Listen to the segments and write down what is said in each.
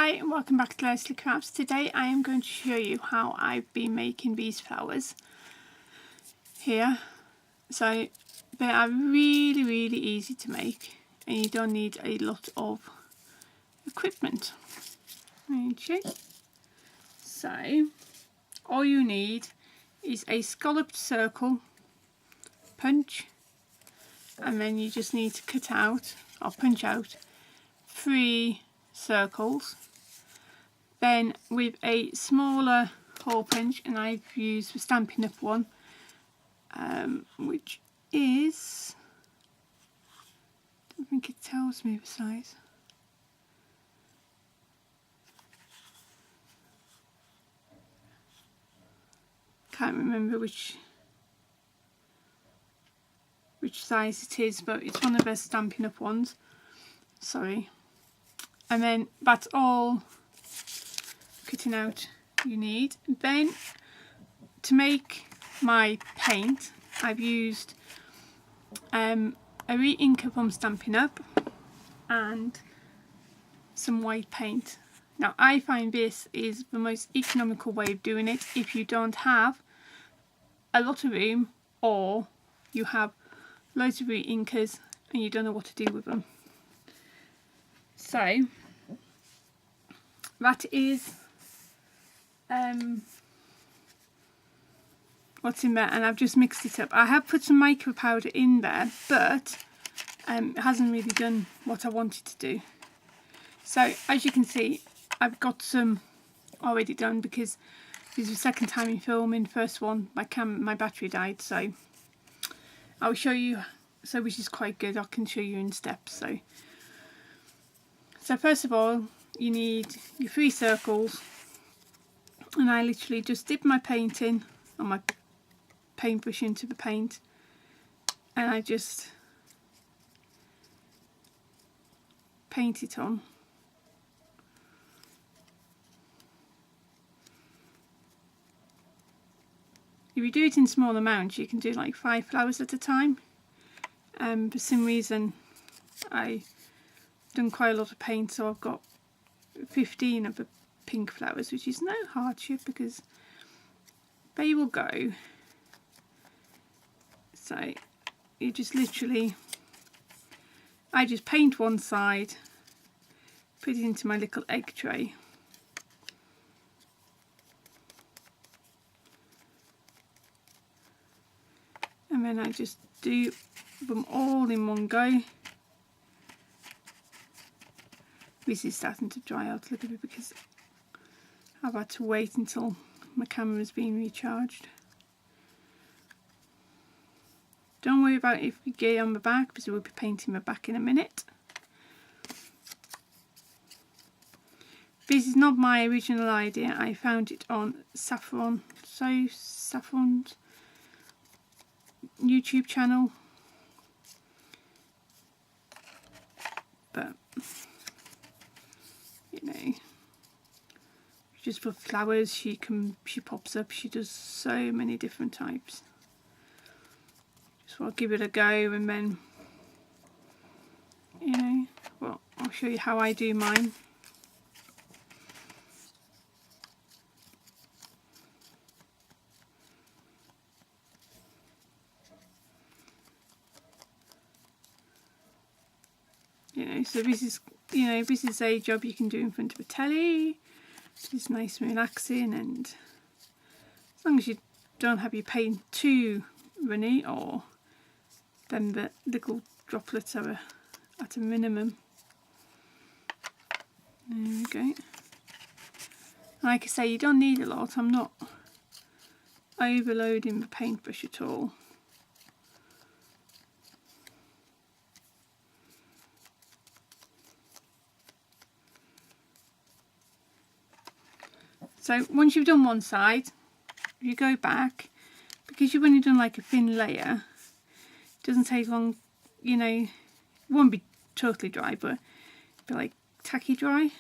Hi and welcome back to Leslie Crafts. Today I am going to show you how I've been making these flowers here. So they are really easy to make and you don't need a lot of equipment. Okay. So all you need is a scalloped circle, punch, and then you just need to cut out or punch out 3 circles. Then with a smaller hole punch, and I've used the Stampin' Up! One, which is, I don't think it tells me the size. Can't remember which size it is, but it's one of the Stampin' Up! Ones. Sorry. And then that's all cutting out you need. Then to make my paint, I've used a re-inker from Stampin' Up! And some white paint. Now I find this is the most economical way of doing it if you don't have a lot of room or you have loads of re-inkers and you don't know what to do with them. So that is what's in there, and I've just mixed it up. I have put some mica powder in there, but it hasn't really done what I wanted to do. So as you can see, I've got some already done because this is the second time in filming. First one, my battery died, so I'll show you. So which is quite good. I can show you in steps. So first of all, you need your 3 circles, and I literally just dip my paint in, or my paintbrush into the paint, and I just paint it on. If you do it in small amounts, you can do like 5 flowers at a time. For some reason, I've done quite a lot of paint, so I've got 15 of the pink flowers, which is no hardship because they will go. So you just literally, I just paint one side, put it into my little egg tray, and then I just do them all in one go. This is starting to dry out a little bit because I've had to wait until my camera's been recharged. Don't worry about if you get on the back because we'll be painting the back in a minute. This is not my original idea. I found it on Saffron's YouTube channel, but you know, just for flowers, she pops up. She does so many different types. Just want to give it a go, and then you know, well, I'll show you how I do mine. You know, so this is, you know, this is a job you can do in front of a telly. It's nice and relaxing, and as long as you don't have your paint too runny, or then the little droplets are at a minimum. There we go. Like I say, you don't need a lot. I'm not overloading the paintbrush at all. So once you've done one side, you go back, because you've only done like a thin layer, it doesn't take long, you know, it won't be totally dry, but it'll be like tacky dry,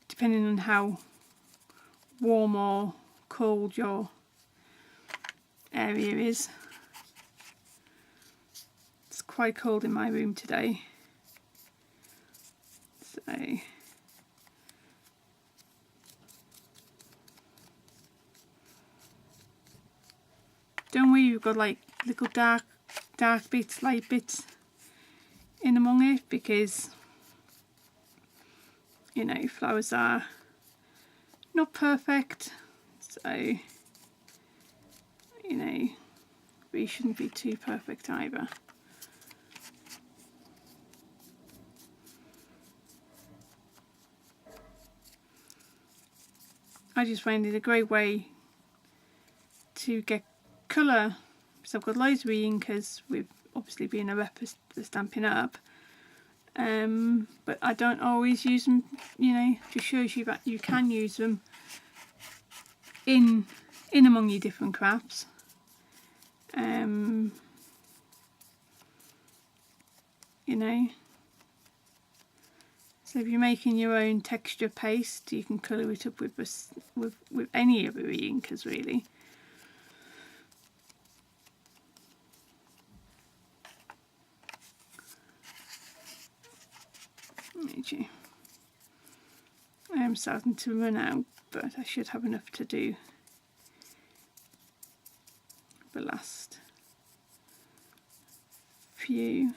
depending on how warm or cold your area is. It's quite cold in my room today, so don't worry, you've got like little dark bits, light bits in among it, because you know, flowers are not perfect, so you know, we shouldn't be too perfect either. I just find it a great way to get colour, so I've got loads of e-inkers with obviously being a rep for Stampin' Up, but I don't always use them, you know, just shows you that you can use them in among your different crafts. You know, so if you're making your own texture paste, you can colour it up with any of your e-inkers really. I am starting to run out, but I should have enough to do the last few.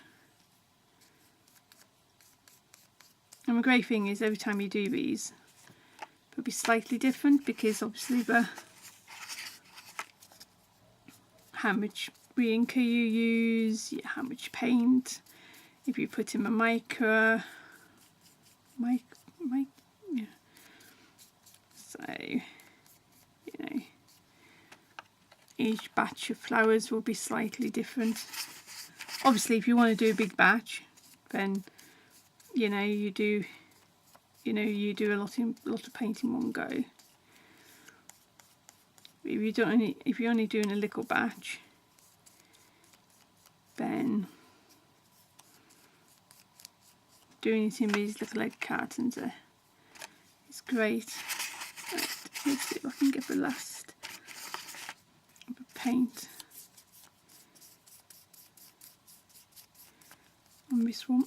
And the great thing is every time you do these, they'll be slightly different, because obviously how much re-inker you use, how much paint, if you put in a yeah. So, you know, each batch of flowers will be slightly different. Obviously, if you want to do a big batch, then you know, you do a lot of paint in one go. If you're only doing a little batch, then doing it in these little egg cartons is great. Right, let's see if I can get the last of the paint on this one.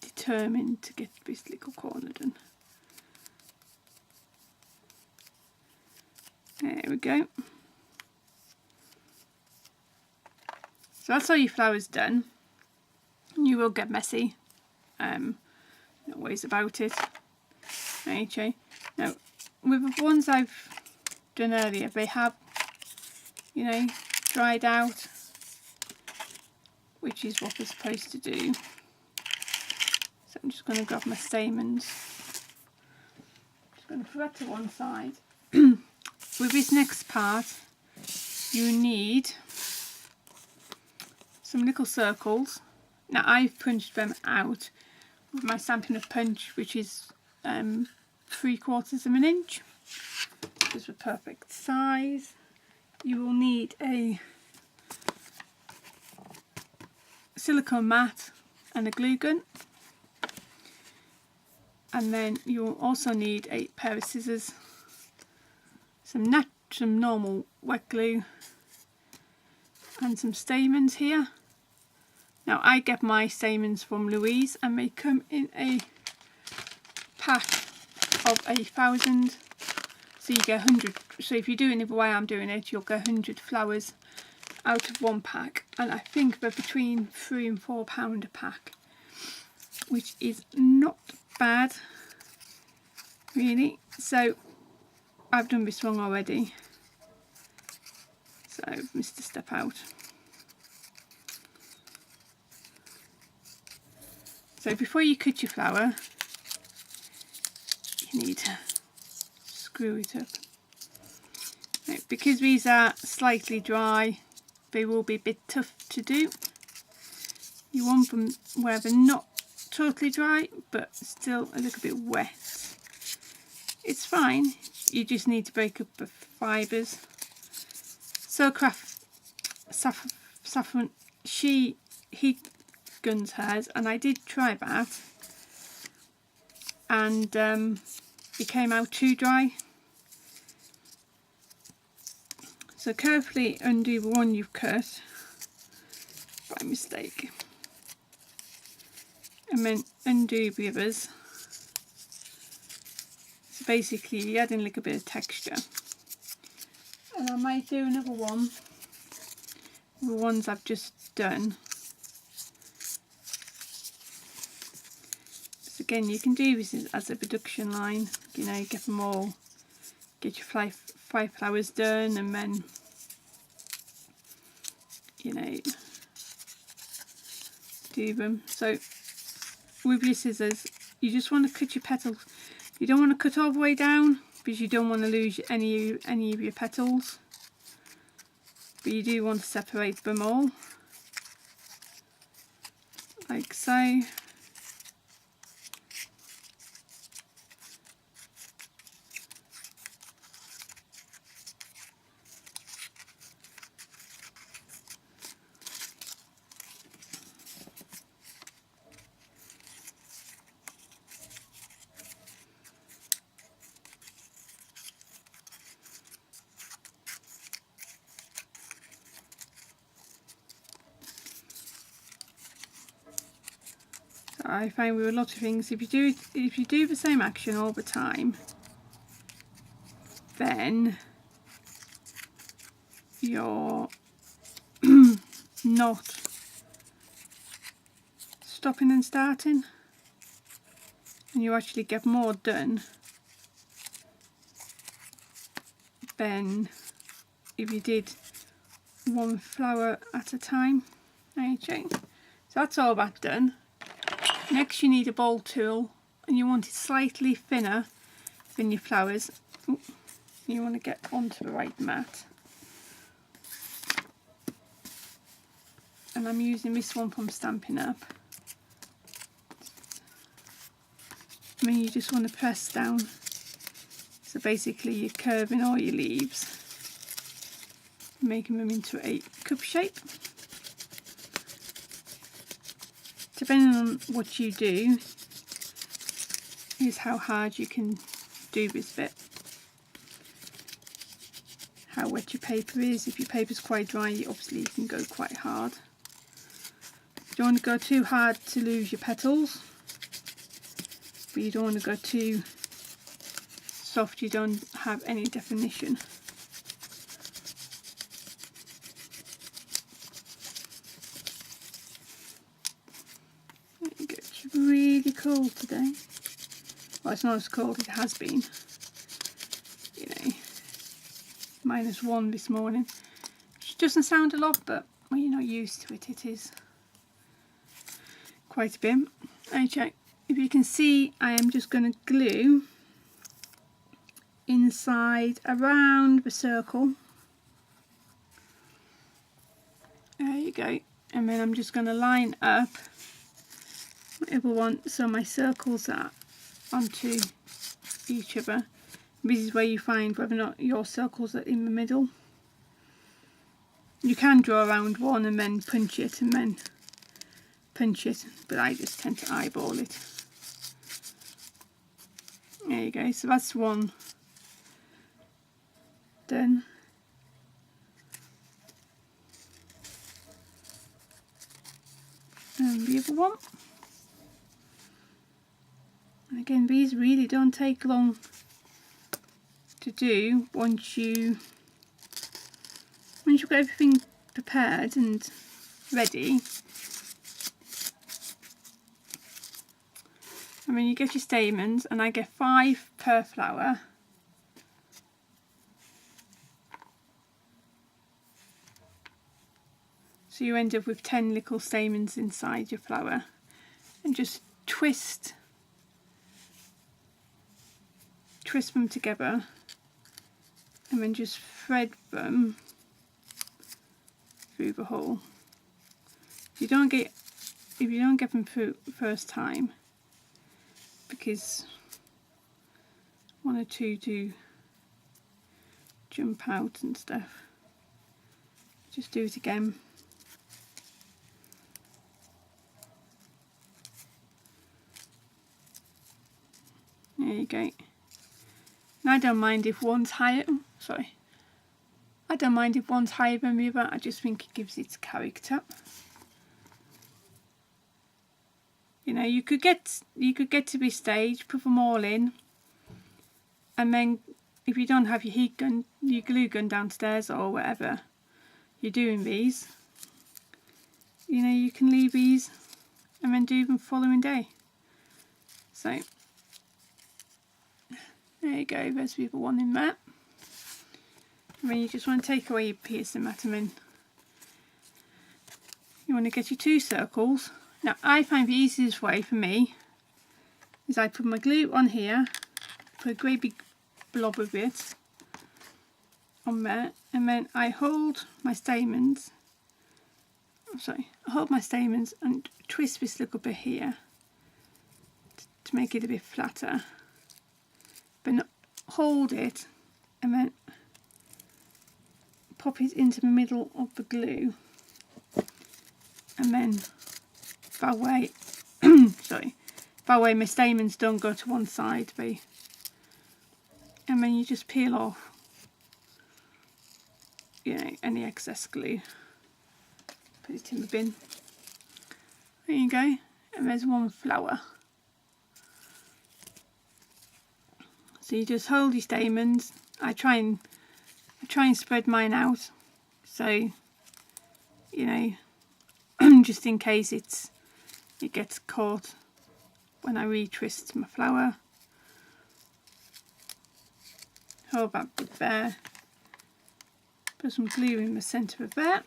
Determined to get this little corner done. There we go. So that's all your flowers done. You will get messy, no ways about it. Okay. Now with the ones I've done earlier, they have, you know, dried out, which is what we're supposed to do. So I'm just going to grab my stamens. Just going to put that to one side. With this next part, you need some little circles. Now I've punched them out with my Stampin' Up punch, which is 3/4 of an inch. This is the perfect size. You will need a silicone mat and a glue gun. And then you'll also need a pair of scissors, some normal wet glue, and some stamens here. Now I get my stamens from Louise, and they come in a pack of 1,000. So you get 100. So if you're doing it the way I'm doing it, you'll get 100 flowers out of one pack, and I think they're between £3 and £4 a pack, which is not bad really. So I've done this wrong already, so I've missed a step out. So before you cut your flower, you need to screw it up. Now, because these are slightly dry, they will be a bit tough to do. You want them where they're not totally dry, but still a little bit wet. It's fine, you just need to break up the fibres. Silkrafts Saffron, he guns hers, and I did try that, and it came out too dry. So carefully undo the one you've cut, by mistake. And then undo the others. So basically you're adding a little bit of texture. And I might do another one, the ones I've just done. So again, you can do this as a production line, you know, get them all, get your fly flowers done, and then, you know, do them. So with your scissors, you just want to cut your petals. You don't want to cut all the way down because you don't want to lose any of your petals, but you do want to separate them all, like so. I find with a lot of things, if you do the same action all the time, then you're not stopping and starting, and you actually get more done than if you did one flower at a time. Okay, so that's all that done. Next you need a bowl tool, and you want it slightly thinner than your flowers. Ooh, you want to get onto the right mat. And I'm using this one from Stampin' Up. I mean, you just want to press down. So basically you're curving all your leaves, making them into a cup shape. Depending on what you do is how hard you can do this bit. How wet your paper is. If your paper's quite dry, obviously you can go quite hard. You don't want to go too hard to lose your petals, but you don't want to go too soft you don't have any definition. It's really cold today. Well, it's not as cold as it has been. You know, -1 this morning. Which doesn't sound a lot, but when you're not used to it, it is quite a bit. Okay, if you can see, I am just going to glue inside around the circle. There you go. And then I'm just going to line up whatever one, so my circles are onto each other. This is where you find whether or not your circles are in the middle. You can draw around one and then punch it and then punch it, but I just tend to eyeball it. There you go, so that's one done. And the other one. And again, these really don't take long to do once you've got everything prepared and ready. And then you get your stamens, and I get 5 per flower. So you end up with 10 little stamens inside your flower, and just twist them together, and then just thread them through the hole. If you don't get them through the first time, because 1 or 2 do jump out and stuff, just do it again. There you go. And I don't mind if one's higher. I don't mind if one's higher than the other. I just think it gives it character. You know, you could get to this stage, put them all in, and then if you don't have your heat gun, your glue gun downstairs or whatever you're doing these, you know, you can leave these and then do them the following day. So there you go, there's the other one in there. And then you just want to take away your piercing mat, and then you want to get your 2 circles. Now I find the easiest way for me is I put my glue on here, put a great big blob of it on there, and then I hold my stamens, and twist this little bit here to make it a bit flatter, then hold it and then pop it into the middle of the glue, and then that way that way my stamens don't go to one side, and then you just peel off, you know, any excess glue, put it in the bin. There you go, and there's one flower. So you just hold your stamens. I try and spread mine out, so you know, just in case it gets caught when I retwist my flower. Hold that bit there. Put some glue in the centre of that,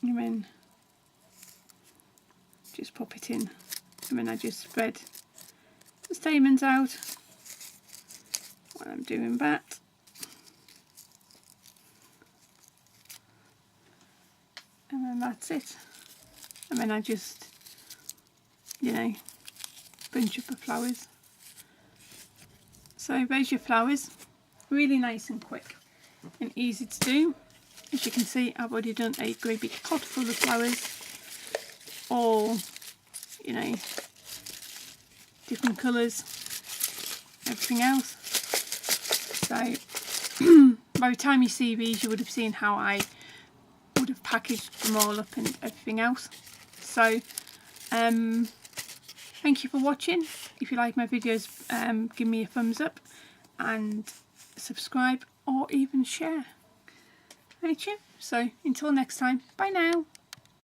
and then just pop it in, and then I just spread the stamens out while I'm doing that. And then that's it. And then I just, you know, bunch up the flowers. So there's your flowers. Really nice and quick and easy to do. As you can see, I've already done a great big pot full of flowers, all, you know, different colours, everything else. So by the time you see these, you would have seen how I would have packaged them all up and everything else. So thank you for watching. If you like my videos, give me a thumbs up and subscribe or even share. Right, so until next time, bye now.